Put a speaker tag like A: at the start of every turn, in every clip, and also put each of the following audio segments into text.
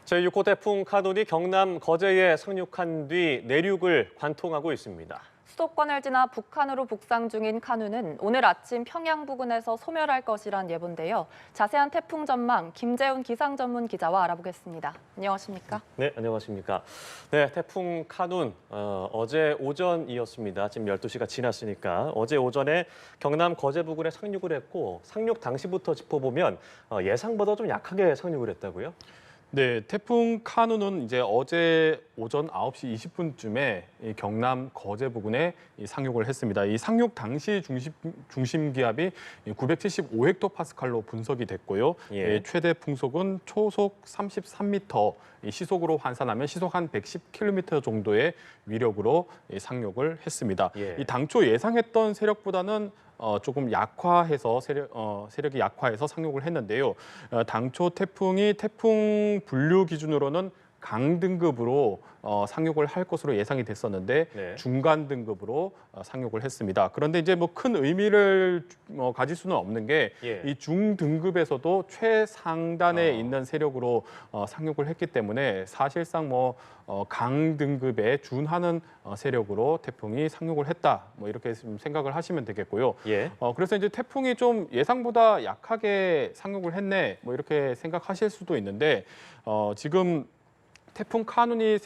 A: 제6호 태풍 카눈이 경남 거제에 상륙한 뒤 내륙을 관통하고 있습니다.
B: 수도권을 지나 북한으로 북상 중인 카눈은 오늘 아침 평양 부근에서 소멸할 것이란 예보인데요. 자세한 태풍 전망 김재훈 기상 전문 기자와 알아보겠습니다. 안녕하십니까?
A: 네, 안녕하십니까? 네, 태풍 카눈 어제 오전이었습니다. 지금 12시가 지났으니까 어제 오전에 경남 거제 부근에 상륙을 했고 상륙 당시부터 짚어보면 예상보다 좀 약하게 상륙을 했다고요?
C: 네, 태풍 카눈은 이제 어제 오전 9시 20분쯤에 경남 거제 부근에 상륙을 했습니다. 이 상륙 당시 중심 기압이 975헥토파스칼로 분석이 됐고요.
A: 예.
C: 최대 풍속은 초속 33m, 시속으로 환산하면 시속 한 110km 정도의 위력으로 상륙을 했습니다.
A: 예.
C: 이 당초 예상했던 세력보다는 조금 약화해서 세력이 약화해서 상륙을 했는데요. 당초 태풍이 태풍 분류 기준으로는 강등급으로 상륙을 할 것으로 예상이 됐었는데
A: 네.
C: 중간 등급으로 상륙을 했습니다. 그런데 이제 뭐 큰 의미를 가질 수는 없는 게 이
A: 예.
C: 중등급에서도 최상단에 있는 세력으로 상륙을 했기 때문에 사실상 강등급에 준하는 세력으로 태풍이 상륙을 했다. 이렇게 좀 생각을 하시면 되겠고요.
A: 예.
C: 그래서 이제 태풍이 좀 예상보다 약하게 상륙을 했네. 이렇게 생각하실 수도 있는데 지금 태풍 카눈이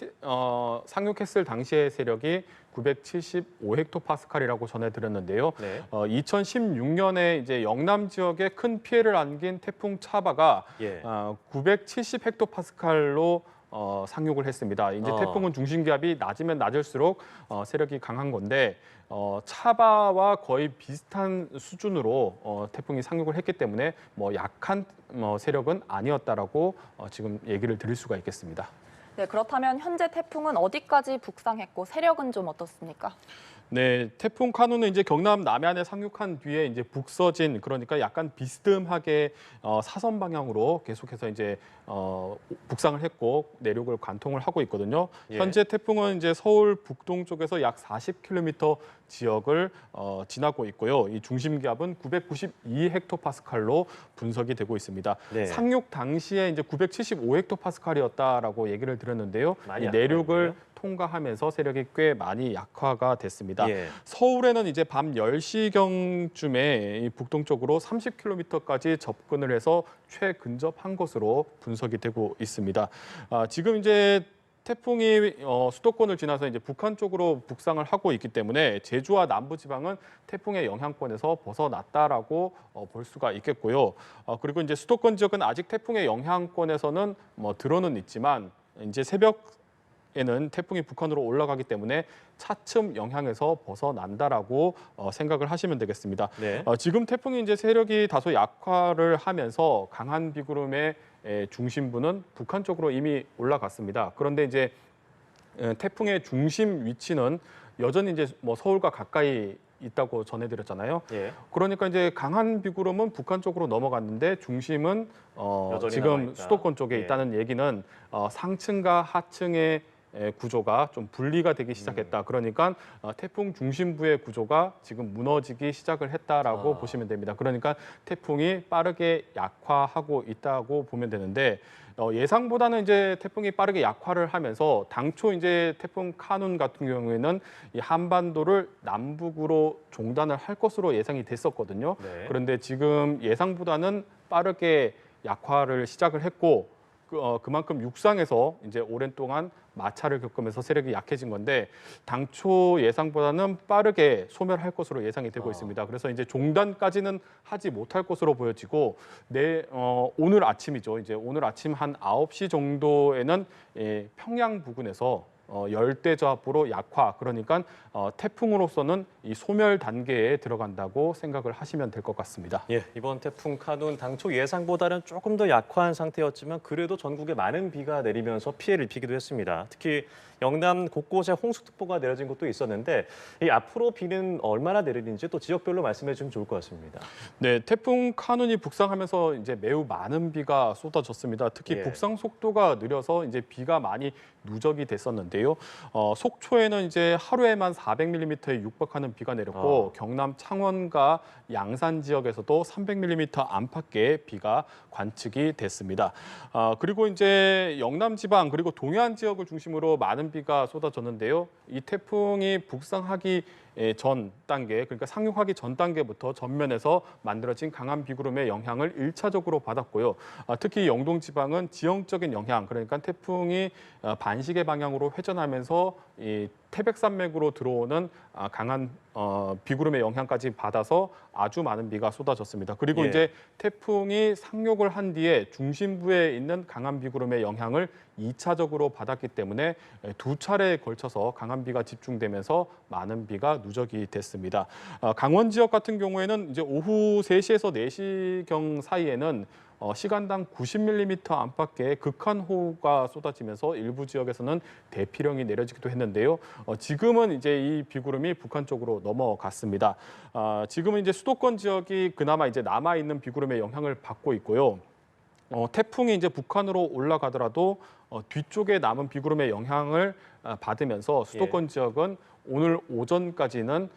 C: 상륙했을 당시의 세력이 975헥토파스칼이라고 전해드렸는데요.
A: 네.
C: 2016년에 이제 영남 지역에 큰 피해를 안긴 태풍 차바가
A: 예.
C: 970헥토파스칼로 상륙을 했습니다. 이제 태풍은 중심 기압이 낮으면 낮을수록 세력이 강한 건데 차바와 거의 비슷한 수준으로 태풍이 상륙을 했기 때문에 약한 세력은 아니었다라고 지금 얘기를 드릴 수가 있겠습니다.
B: 네, 그렇다면 현재 태풍은 어디까지 북상했고 세력은 좀 어떻습니까?
C: 네, 태풍 카눈은 이제 경남 남해안에 상륙한 뒤에 이제 북서진, 그러니까 약간 비스듬하게 사선 방향으로 계속해서 이제 북상을 했고 내륙을 관통을 하고 있거든요.
A: 예.
C: 현재 태풍은 이제 서울 북동쪽에서 약 40km 지역을 지나고 있고요. 이 중심 기압은 992헥토파스칼로 분석이 되고 있습니다.
A: 네.
C: 상륙 당시에 이제 975헥토파스칼이었다라고 얘기를 드렸는데요.
A: 많이
C: 이 내륙을
A: 약하군요.
C: 통과하면서 세력이 꽤 많이 약화가 됐습니다.
A: 예.
C: 서울에는 이제 밤 10시경쯤에 이 북동쪽으로 30km까지 접근을 해서 최근접한 것으로 분석이 되고 있습니다. 지금 이제 태풍이 수도권을 지나서 이제 북한 쪽으로 북상을 하고 있기 때문에 제주와 남부지방은 태풍의 영향권에서 벗어났다라고 볼 수가 있겠고요. 그리고 이제 수도권 지역은 아직 태풍의 영향권에서는 들어는 있지만 이제 새벽에는 태풍이 북한으로 올라가기 때문에 차츰 영향에서 벗어난다라고 생각을 하시면 되겠습니다.
A: 네.
C: 지금 태풍이 이제 세력이 다소 약화를 하면서 강한 비구름의 중심부는 북한 쪽으로 이미 올라갔습니다. 그런데 이제 태풍의 중심 위치는 여전히 이제 서울과 가까이 있다고 전해드렸잖아요.
A: 예.
C: 그러니까 이제 강한 비구름은 북한 쪽으로 넘어갔는데 중심은
A: 여전히
C: 지금
A: 남아있다.
C: 수도권 쪽에
A: 예.
C: 있다는 얘기는 상층과 하층의 구조가 좀 분리가 되기 시작했다. 그러니까 태풍 중심부의 구조가 지금 무너지기 시작을 했다라고 보시면 됩니다. 그러니까 태풍이 빠르게 약화하고 있다고 보면 되는데 예상보다는 이제 태풍이 빠르게 약화를 하면서 당초 이제 태풍 카눈 같은 경우에는 이 한반도를 남북으로 종단을 할 것으로 예상이 됐었거든요.
A: 네.
C: 그런데 지금 예상보다는 빠르게 약화를 시작을 했고 그만큼 육상에서 이제 오랜 동안 마찰을 겪으면서 세력이 약해진 건데 당초 예상보다는 빠르게 소멸할 것으로 예상이 되고 있습니다. 그래서 이제 종단까지는 하지 못할 것으로 보여지고 오늘 아침이죠. 이제 오늘 아침 한 9시 정도에는 평양 부근에서 열대저하포로 약화, 그러니까 태풍으로서는 이 소멸 단계에 들어간다고 생각을 하시면 될 것 같습니다.
A: 예, 이번 태풍 카눈 당초 예상보다는 조금 더 약화한 상태였지만 그래도 전국에 많은 비가 내리면서 피해를 입히기도 했습니다. 특히 영남 곳곳에 홍수특보가 내려진 곳도 있었는데 이 앞으로 비는 얼마나 내리는지 또 지역별로 말씀해 주면 좋을 것 같습니다.
C: 네, 태풍 카눈이 북상하면서 이제 매우 많은 비가 쏟아졌습니다. 특히
A: 예.
C: 북상 속도가 느려서 이제 비가 많이 누적이 됐었는데요. 있는데요. 속초에는 이제 하루에만 400mm에 육박하는 비가 내렸고 경남 창원과 양산 지역에서도 300mm 안팎의 비가 관측이 됐습니다. 그리고 이제 영남 지방 그리고 동해안 지역을 중심으로 많은 비가 쏟아졌는데요. 이 태풍이 북상하기 전 단계, 그러니까 상륙하기 전 단계부터 전면에서 만들어진 강한 비구름의 영향을 1차적으로 받았고요. 특히 영동 지방은 지형적인 영향, 그러니까 태풍이 반시계 방향으로 회전하면서 이 태백산맥으로 들어오는 강한 비구름의 영향까지 받아서 아주 많은 비가 쏟아졌습니다. 그리고
A: 예.
C: 이제 태풍이 상륙을 한 뒤에 중심부에 있는 강한 비구름의 영향을 2차적으로 받았기 때문에 두 차례에 걸쳐서 강한 비가 집중되면서 많은 비가 누적이 됐습니다. 강원 지역 같은 경우에는 이제 오후 3시에서 4시경 사이에는 시간당 90mm 안팎의 극한 호우가 쏟아지면서 일부 지역에서는 대피령이 내려지기도 했는데요. 지금은 이제 이 비구름이 북한 쪽으로 넘어갔습니다. 지금은 이제 수도권 지역이 그나마 이제 남아 있는 비구름의 영향을 받고 있고요. 태풍이 이제 북한으로 올라가더라도 뒤쪽에 남은 비구름의 영향을 받으면서 수도권 지역은 오늘 오전까지는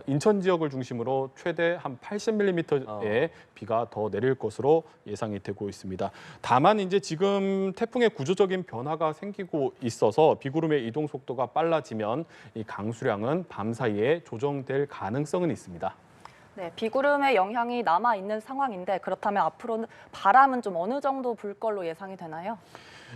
C: 인천 지역을 중심으로 최대 한 80mm의 비가 더 내릴 것으로 예상이 되고 있습니다. 다만 이제 지금 태풍의 구조적인 변화가 생기고 있어서 비구름의 이동 속도가 빨라지면 이 강수량은 밤 사이에 조정될 가능성은 있습니다.
B: 네, 비구름의 영향이 남아 있는 상황인데 그렇다면 앞으로는 바람은 좀 어느 정도 불 걸로 예상이 되나요?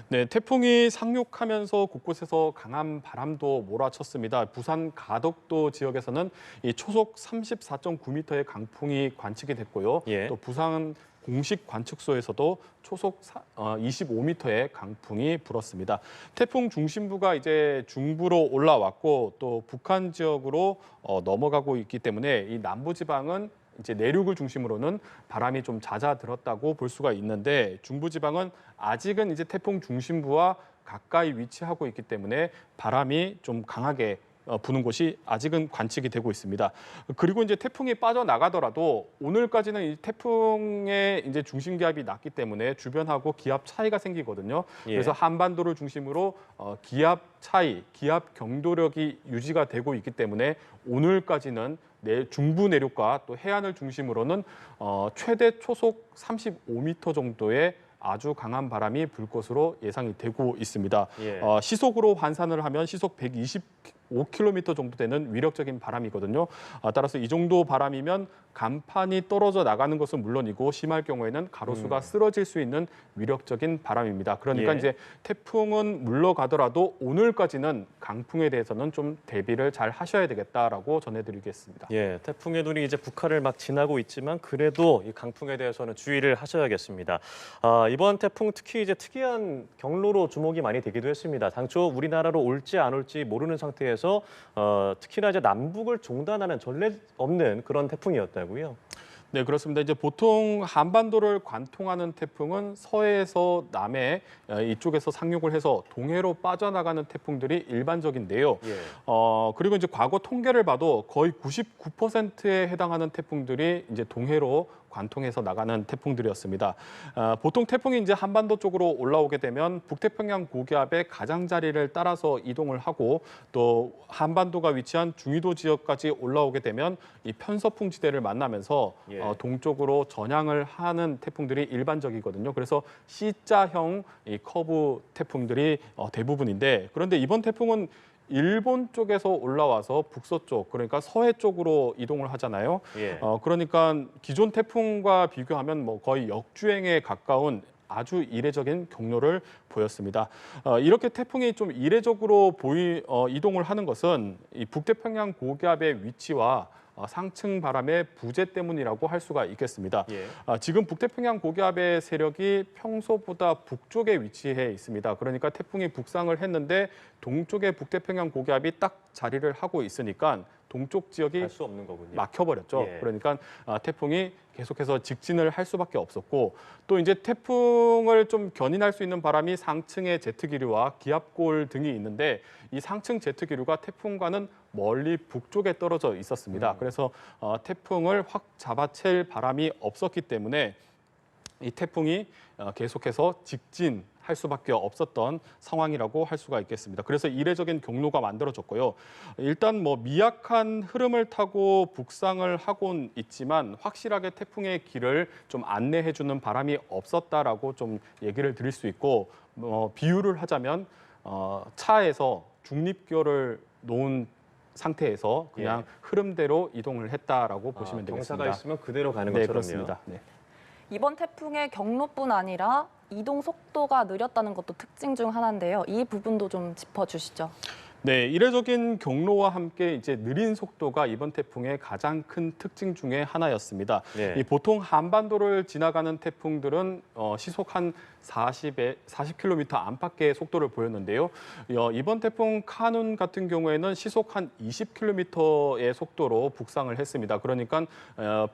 C: 네, 태풍이 상륙하면서 곳곳에서 강한 바람도 몰아쳤습니다. 부산 가덕도 지역에서는 이 초속 34.9m의 강풍이 관측이 됐고요.
A: 예.
C: 또 부산 공식 관측소에서도 초속 25m의 강풍이 불었습니다. 태풍 중심부가 이제 중부로 올라왔고 또 북한 지역으로 넘어가고 있기 때문에 이 남부 지방은 이제 내륙을 중심으로는 바람이 좀 잦아들었다고 볼 수가 있는데 중부 지방은 아직은 이제 태풍 중심부와 가까이 위치하고 있기 때문에 바람이 좀 강하게 부는 곳이 아직은 관측이 되고 있습니다. 그리고 이제 태풍이 빠져나가더라도 오늘까지는 이 태풍의 이제 중심 기압이 낮기 때문에 주변하고 기압 차이가 생기거든요.
A: 예.
C: 그래서 한반도를 중심으로 기압 차이, 기압 경도력이 유지가 되고 있기 때문에 오늘까지는 중부 내륙과 또 해안을 중심으로는 최대 초속 35m 정도의 아주 강한 바람이 불 것으로 예상이 되고 있습니다.
A: 예.
C: 시속으로 환산을 하면 시속 125km 정도 되는 위력적인 바람이거든요. 따라서 이 정도 바람이면 간판이 떨어져 나가는 것은 물론이고 심할 경우에는 가로수가 쓰러질 수 있는 위력적인 바람입니다. 그러니까
A: 예.
C: 이제 태풍은 물러가더라도 오늘까지는 강풍에 대해서는 좀 대비를 잘 하셔야 되겠다라고 전해드리겠습니다.
A: 예, 태풍의 눈이 이제 북한을 막 지나고 있지만 그래도 이 강풍에 대해서는 주의를 하셔야겠습니다. 이번 태풍 특히 이제 특이한 경로로 주목이 많이 되기도 했습니다. 당초 우리나라로 올지 안 올지 모르는 상태에서 특히나 이제 남북을 종단하는 전례 없는 그런 태풍이었다고요.
C: 네, 그렇습니다. 이제 보통 한반도를 관통하는 태풍은 서해에서 남해 이쪽에서 상륙을 해서 동해로 빠져나가는 태풍들이 일반적인데요.
A: 예.
C: 그리고 이제 과거 통계를 봐도 거의 99%에 해당하는 태풍들이 이제 동해로 관통해서 나가는 태풍들이었습니다. 보통 태풍이 이제 한반도 쪽으로 올라오게 되면 북태평양 고기압의 가장자리를 따라서 이동을 하고 또 한반도가 위치한 중위도 지역까지 올라오게 되면 이 편서풍 지대를 만나면서
A: 예.
C: 동쪽으로 전향을 하는 태풍들이 일반적이거든요. 그래서 C자형 이 커브 태풍들이 대부분인데 그런데 이번 태풍은 일본 쪽에서 올라와서 북서쪽, 그러니까 서해 쪽으로 이동을 하잖아요.
A: 예.
C: 그러니까 기존 태풍과 비교하면 뭐 거의 역주행에 가까운 아주 이례적인 경로를 보였습니다. 이렇게 태풍이 좀 이례적으로 이동을 하는 것은 이 북태평양 고기압의 위치와 상층 바람의 부재 때문이라고 할 수가 있겠습니다.
A: 예.
C: 지금 북태평양 고기압의 세력이 평소보다 북쪽에 위치해 있습니다. 그러니까 태풍이 북상을 했는데 동쪽에 북태평양 고기압이 딱 자리를 하고 있으니까 동쪽 지역이
A: 갈 수 없는 거군요.
C: 막혀버렸죠.
A: 예.
C: 그러니까 태풍이 계속해서 직진을 할 수밖에 없었고 또 이제 태풍을 좀 견인할 수 있는 바람이 상층의 제트기류와 기압골 등이 있는데 이 상층 제트기류가 태풍과는 멀리 북쪽에 떨어져 있었습니다. 그래서 태풍을 확 잡아챌 바람이 없었기 때문에 이 태풍이 계속해서 직진할 할 수밖에 없었던 상황이라고 할 수가 있겠습니다. 그래서 이례적인 경로가 만들어졌고요. 일단 뭐 미약한 흐름을 타고 북상을 하곤 있지만 확실하게 태풍의 길을 좀 안내해주는 바람이 없었다라고 좀 얘기를 드릴 수 있고, 비유를 하자면 차에서 중립교를 놓은 상태에서 그냥 흐름대로 이동을 했다라고 보시면 되겠습니다.
A: 경사가 있으면 그대로 가는
C: 네,
A: 것처럼요.
C: 그렇습니다. 네.
B: 이번 태풍의 경로뿐 아니라 이동 속도가 느렸다는 것도 특징 중 하나인데요. 이 부분도 좀 짚어주시죠.
C: 네, 이례적인 경로와 함께 이제 느린 속도가 이번 태풍의 가장 큰 특징 중에 하나였습니다.
A: 네.
C: 이 보통 한반도를 지나가는 태풍들은 시속 한 40km 안팎의 속도를 보였는데요. 이번 태풍 카눈 같은 경우에는 시속 한 20km의 속도로 북상을 했습니다. 그러니까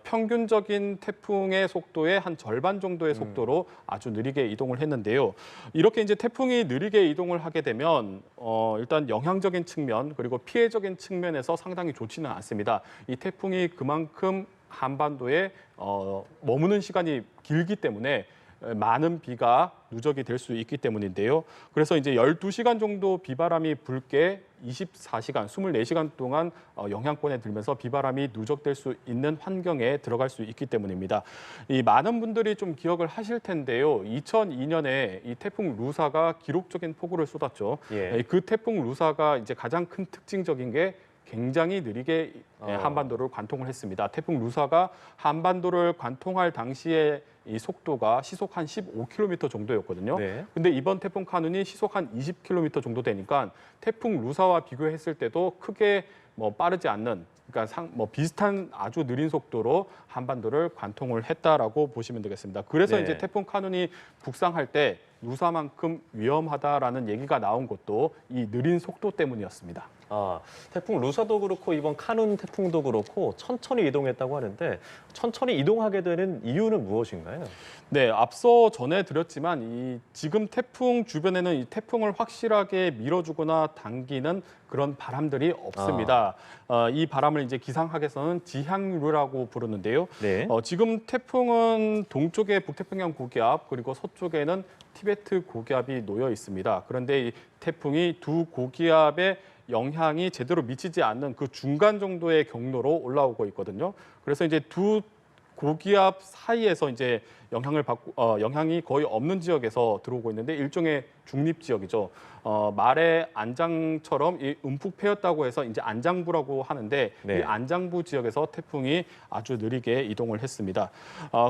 C: 평균적인 태풍의 속도의 한 절반 정도의 속도로 아주 느리게 이동을 했는데요. 이렇게 이제 태풍이 느리게 이동을 하게 되면 일단 영향적인 측면 그리고 피해적인 측면에서 상당히 좋지는 않습니다. 이 태풍이 그만큼 한반도에 머무는 시간이 길기 때문에 많은 비가 누적이 될 수 있기 때문인데요. 그래서 이제 12시간 정도 비바람이 불게 24시간, 24시간 동안 영향권에 들면서 비바람이 누적될 수 있는 환경에 들어갈 수 있기 때문입니다. 이 많은 분들이 좀 기억을 하실 텐데요. 2002년에 이 태풍 루사가 기록적인 폭우를 쏟았죠.
A: 예.
C: 그 태풍 루사가 이제 가장 큰 특징적인 게 굉장히 느리게 한반도를 관통을 했습니다. 태풍 루사가 한반도를 관통할 당시에 이 속도가 시속 한 15km 정도였거든요.
A: 네.
C: 근데 이번 태풍 카눈이 시속 한 20km 정도 되니까 태풍 루사와 비교했을 때도 크게 빠르지 않는, 그러니까 비슷한 아주 느린 속도로 한반도를 관통을 했다라고 보시면 되겠습니다. 그래서
A: 네.
C: 이제 태풍 카눈이 북상할 때 루사만큼 위험하다라는 얘기가 나온 것도 이 느린 속도 때문이었습니다.
A: 태풍 루사도 그렇고 이번 카눈 태풍도 그렇고 천천히 이동했다고 하는데 천천히 이동하게 되는 이유는 무엇인가요?
C: 네, 앞서 전해드렸지만 지금 태풍 주변에는 이 태풍을 확실하게 밀어주거나 당기는 그런 바람들이 없습니다. 이 바람을 이제 기상학에서는 지향류라고 부르는데요.
A: 네.
C: 지금 태풍은 동쪽에 북태평양 고기압 그리고 서쪽에는 티베트 고기압이 놓여 있습니다. 그런데 이 태풍이 두 고기압의 영향이 제대로 미치지 않는 그 중간 정도의 경로로 올라오고 있거든요. 그래서 이제 두 고기압 사이에서 이제 영향이 거의 없는 지역에서 들어오고 있는데 일종의 중립 지역이죠. 말의 안장처럼 이 움푹 패였다고 해서 이제 안장부라고 하는데
A: 네.
C: 이 안장부 지역에서 태풍이 아주 느리게 이동을 했습니다.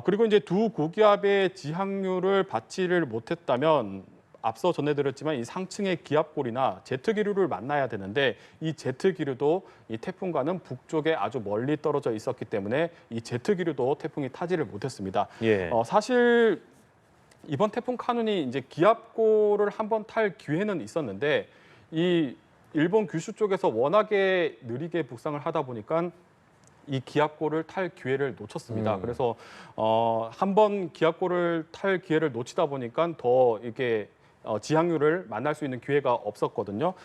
C: 그리고 이제 두 고기압의 지향류를 받지를 못했다면 앞서 전해드렸지만 이 상층의 기압골이나 제트기류를 만나야 되는데 이 제트기류도 이 태풍과는 북쪽에 아주 멀리 떨어져 있었기 때문에 이 제트기류도 태풍이 타지를 못했습니다.
A: 예.
C: 사실 이번 태풍 카눈이 이제 기압골을 한번 탈 기회는 있었는데 이 일본 규슈 쪽에서 워낙에 느리게 북상을 하다 보니까 이 기압골을 탈 기회를 놓쳤습니다. 그래서 한번 기압골을 탈 기회를 놓치다 보니까 더 이게 지향류를 만날 수 있는 기회가 없었거든요.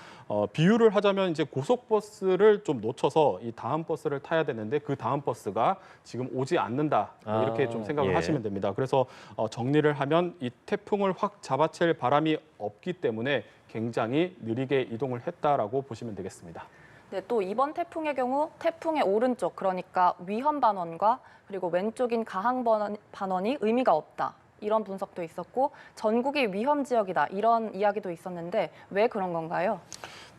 C: 비유를 하자면 이제 고속버스를 좀 놓쳐서 이 다음 버스를 타야 되는데 그 다음 버스가 지금 오지 않는다. 이렇게 좀 생각을
A: 예.
C: 하시면 됩니다. 그래서 정리를 하면 이 태풍을 확 잡아챌 바람이 없기 때문에 굉장히 느리게 이동을 했다라고 보시면 되겠습니다.
B: 네, 또 이번 태풍의 경우 태풍의 오른쪽, 그러니까 위험 반원과 그리고 왼쪽인 가항 반원이 의미가 없다. 이런 분석도 있었고 전국이 위험 지역이다. 이런 이야기도 있었는데 왜 그런 건가요?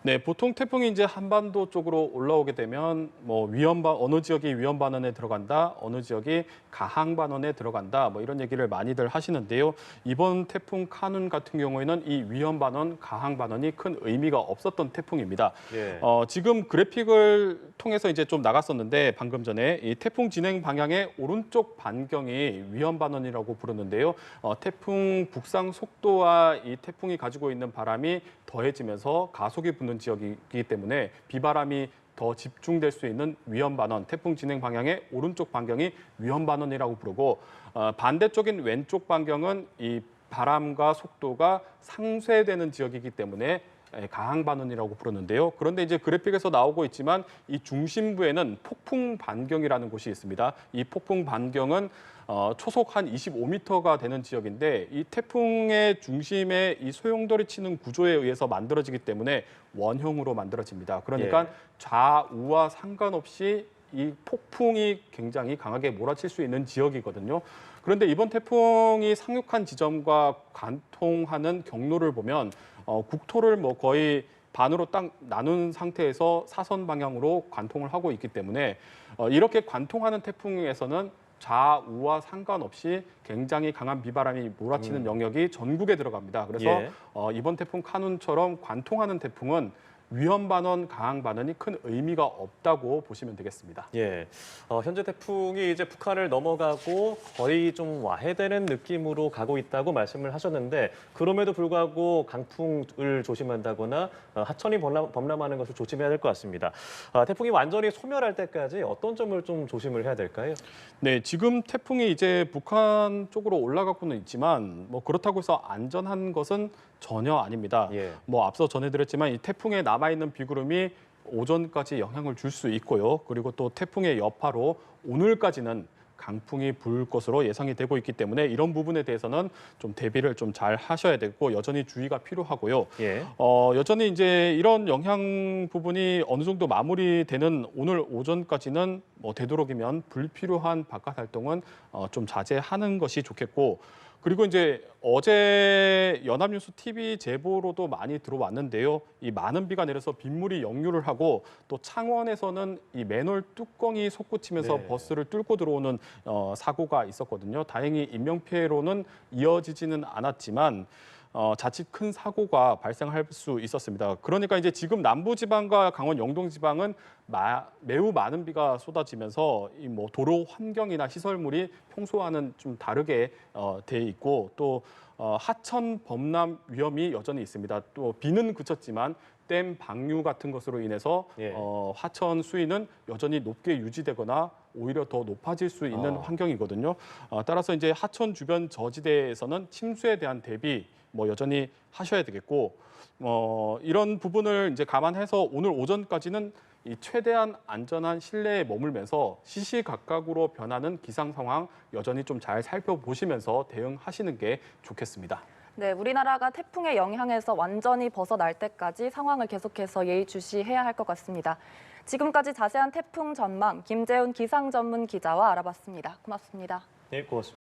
C: 네, 보통 태풍이 이제 한반도 쪽으로 올라오게 되면 어느 지역이 위험 반원에 들어간다, 어느 지역이 가항 반원에 들어간다, 이런 얘기를 많이들 하시는데요. 이번 태풍 카눈 같은 경우에는 이 위험 반원, 가항 반원이 큰 의미가 없었던 태풍입니다.
A: 예.
C: 지금 그래픽을 통해서 이제 좀 나갔었는데 방금 전에 이 태풍 진행 방향의 오른쪽 반경이 위험 반원이라고 부르는데요. 태풍 북상 속도와 이 태풍이 가지고 있는 바람이 더해지면서 가속이 붙는 지역이기 때문에 비바람이 더 집중될 수 있는 위험 반원, 태풍 진행 방향의 오른쪽 반경이 위험 반원이라고 부르고 반대쪽인 왼쪽 반경은 이 바람과 속도가 상쇄되는 지역이기 때문에 가항 반원이라고 부르는데요. 그런데 이제 그래픽에서 나오고 있지만 이 중심부에는 폭풍 반경이라는 곳이 있습니다. 이 폭풍 반경은 초속 한 25m가 되는 지역인데 이 태풍의 중심에 이 소용돌이 치는 구조에 의해서 만들어지기 때문에 원형으로 만들어집니다. 그러니까 좌우와 상관없이 이 폭풍이 굉장히 강하게 몰아칠 수 있는 지역이거든요. 그런데 이번 태풍이 상륙한 지점과 관통하는 경로를 보면 국토를 뭐 거의 반으로 딱 나눈 상태에서 사선 방향으로 관통을 하고 있기 때문에 이렇게 관통하는 태풍에서는 좌우와 상관없이 굉장히 강한 비바람이 몰아치는 영역이 전국에 들어갑니다. 그래서 이번 태풍 카눈처럼 관통하는 태풍은 위험 반원, 가항 반원이 큰 의미가 없다고 보시면 되겠습니다.
A: 예, 현재 태풍이 이제 북한을 넘어가고 거의 좀 와해되는 느낌으로 가고 있다고 말씀을 하셨는데 그럼에도 불구하고 강풍을 조심한다거나 하천이 범람하는 것을 조심해야 될 것 같습니다. 태풍이 완전히 소멸할 때까지 어떤 점을 좀 조심을 해야 될까요?
C: 네, 지금 태풍이 이제 북한 쪽으로 올라가고는 있지만 뭐 그렇다고 해서 안전한 것은 전혀 아닙니다.
A: 예.
C: 뭐 앞서 전해드렸지만 이 태풍에 남아있는 비구름이 오전까지 영향을 줄 수 있고요. 그리고 또 태풍의 여파로 오늘까지는 강풍이 불 것으로 예상이 되고 있기 때문에 이런 부분에 대해서는 좀 대비를 좀 잘 하셔야 되고 여전히 주의가 필요하고요.
A: 예.
C: 여전히 이제 이런 영향 부분이 어느 정도 마무리되는 오늘 오전까지는 뭐 되도록이면 불필요한 바깥 활동은 좀 자제하는 것이 좋겠고 그리고 이제 어제 연합뉴스 TV 제보로도 많이 들어왔는데요. 이 많은 비가 내려서 빗물이 역류를 하고 또 창원에서는 이 맨홀 뚜껑이 솟구치면서 버스를 뚫고 들어오는 사고가 있었거든요. 다행히 인명피해로는 이어지지는 않았지만 자칫 큰 사고가 발생할 수 있었습니다. 그러니까 이제 지금 남부지방과 강원 영동지방은 매우 많은 비가 쏟아지면서 이 뭐 도로 환경이나 시설물이 평소와는 좀 다르게 돼 있고 또 하천 범람 위험이 여전히 있습니다. 또 비는 그쳤지만 댐 방류 같은 것으로 인해서 하천 수위는 여전히 높게 유지되거나 오히려 더 높아질 수 있는 환경이거든요. 따라서 이제 하천 주변 저지대에서는 침수에 대한 대비 뭐 여전히 하셔야 되겠고 이런 부분을 이제 감안해서 오늘 오전까지는 이 최대한 안전한 실내에 머물면서 시시각각으로 변하는 기상 상황 여전히 좀 잘 살펴보시면서 대응하시는 게 좋겠습니다.
B: 네, 우리나라가 태풍의 영향에서 완전히 벗어날 때까지 상황을 계속해서 예의주시해야 할 것 같습니다. 지금까지 자세한 태풍 전망 김재훈 기상 전문 기자와 알아봤습니다. 고맙습니다.
A: 네, 고맙습니다.